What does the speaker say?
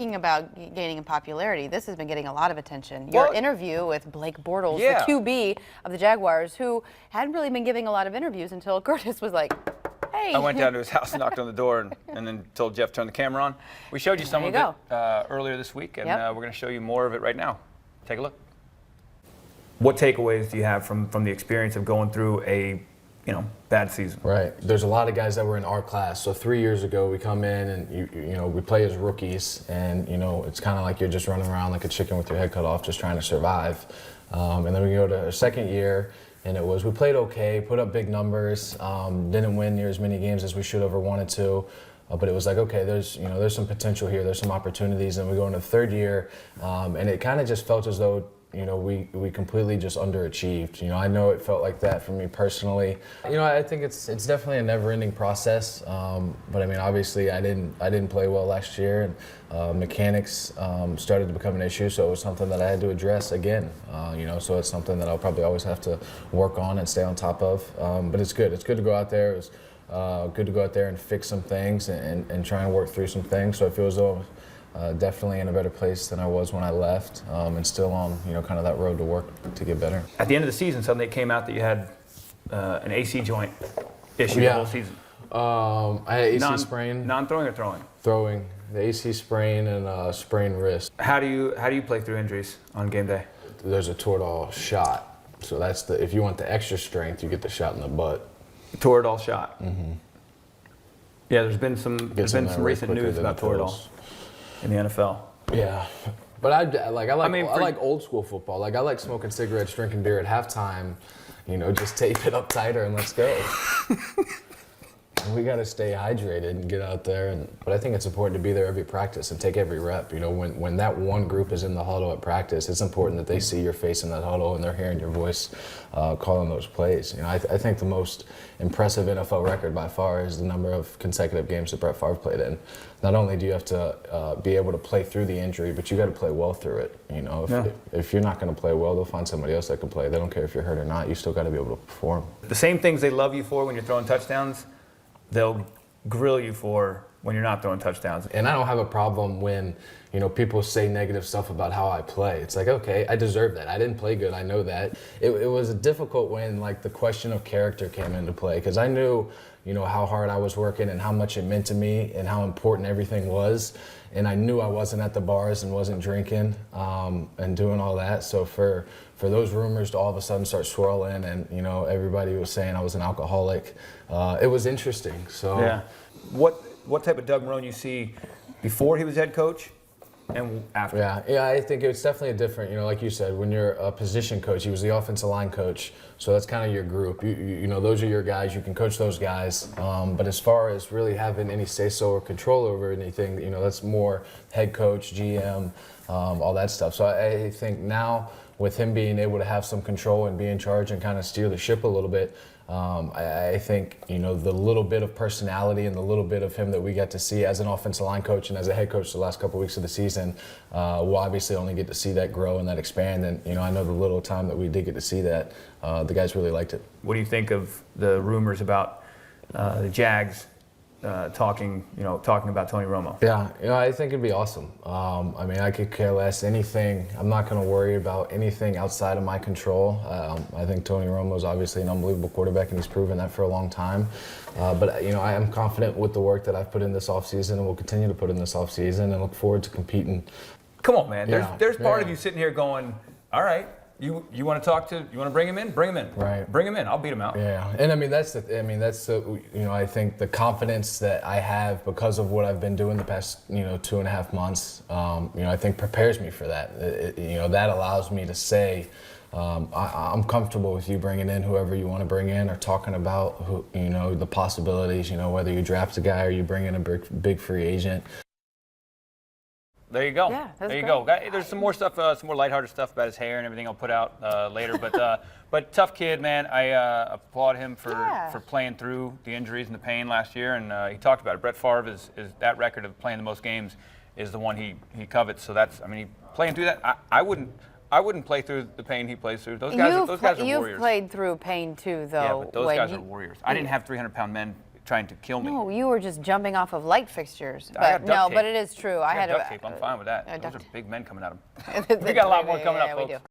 Speaking about gaining in popularity, this has been getting a lot of attention. Your interview with Blake Bortles, the QB of the Jaguars, who hadn't really been giving a lot of interviews until Curtis was like, hey. I went down to his house, knocked on the door, and then told Jeff to turn the camera on. We showed you some of it earlier this week, and we're going to show you more of it right now. Take a look. What takeaways do you have from the experience of going through a bad season? Right. There's a lot of guys that were in our class. So 3 years ago, we come in and we play as rookies, and it's kind of like you're just running around like a chicken with your head cut off, just trying to survive. And then we go to our second year, and we played okay, put up big numbers, didn't win near as many games as we should have or wanted to. But it was like, okay, there's some potential here, there's some opportunities, and we go into the third year, and it kind of just felt as though we completely just underachieved. I know it felt like that for me personally. I think it's definitely a never-ending process. But I mean, obviously, I didn't play well last year, and mechanics started to become an issue. So it was something that I had to address again. So it's something that I'll probably always have to work on and stay on top of. But it's good. It's good to go out there. It was good to go out there and fix some things and try and work through some things. So I feel as though definitely in a better place than I was when I left, and still on kind of that road to work to get better. At the end of the season, suddenly it came out that you had an AC joint issue the whole season. I had AC sprain. Non-throwing or throwing? Throwing. The AC sprain and sprained wrist. How do you play through injuries on game day? There's a Toradol shot. So that's if you want the extra strength, you get the shot in the butt. Toradol shot. Mm-hmm. Yeah, there's been some recent news about Toradol in the NFL. Yeah, but I like old school football. Like I like smoking cigarettes, drinking beer at halftime. Just tape it up tighter and let's go. We got to stay hydrated and get out there. But I think it's important to be there every practice and take every rep. When that one group is in the huddle at practice, it's important that they see your face in that huddle and they're hearing your voice calling those plays. I think the most impressive NFL record by far is the number of consecutive games that Brett Favre played in. Not only do you have to be able to play through the injury, but you got to play well through it. If you're not going to play well, they'll find somebody else that can play. They don't care if you're hurt or not. You still got to be able to perform. The same things they love you for when you're throwing touchdowns, they'll grill you for when you're not throwing touchdowns. And I don't have a problem when, people say negative stuff about how I play. It's like, okay, I deserve that. I didn't play good, I know that. It was difficult when, the question of character came into play, because I knew, how hard I was working and how much it meant to me and how important everything was. And I knew I wasn't at the bars and wasn't drinking and doing all that. So for those rumors to all of a sudden start swirling and, everybody was saying I was an alcoholic, it was interesting. So yeah. What type of Doug Marrone you see before he was head coach and after? Yeah, I think it's definitely a different, like you said, when you're a position coach, he was the offensive line coach, so that's kind of your group. Those are your guys, you can coach those guys, but as far as really having any say-so or control over anything, that's more head coach, GM, all that stuff. So I think now with him being able to have some control and be in charge and kind of steer the ship a little bit, I think, the little bit of personality and the little bit of him that we got to see as an offensive line coach and as a head coach the last couple of weeks of the season, we'll obviously only get to see that grow and that expand. And, I know the little time that we did get to see that, the guys really liked it. What do you think of the rumors about the Jags talking about Tony Romo? Yeah, I think it'd be awesome. I could care less anything. I'm not going to worry about anything outside of my control. I think Tony Romo is obviously an unbelievable quarterback, and he's proven that for a long time. But I am confident with the work that I've put in this offseason and will continue to put in this offseason, and look forward to competing. Come on, man. There's part of you sitting here going, all right, you want to bring him in? Bring him in. Right. Bring him in. I'll beat him out. Yeah. And I think the confidence that I have because of what I've been doing the past, 2.5 months, I think prepares me for that. That allows me to say, I'm comfortable with you bringing in whoever you want to bring in, or talking about the possibilities, whether you draft a guy or you bring in a big free agent. There you go. Yeah, there you go. There's some more stuff, some more lighthearted stuff about his hair and everything I'll put out later. But tough kid, man. I applaud him for playing through the injuries and the pain last year. And he talked about it. Brett Favre is that record of playing the most games is the one he covets. So playing through that. I wouldn't play through the pain he plays through. Those guys are warriors. You've played through pain too, though. Yeah, but those guys are warriors. I didn't have 300-pound men trying to kill me. No, you were just jumping off of light fixtures. I got But duct no, tape. but it is true. I had duct tape. I'm fine with that. Those duct are big men coming at them. tape. We got a lot more coming up, Yeah, we folks. do.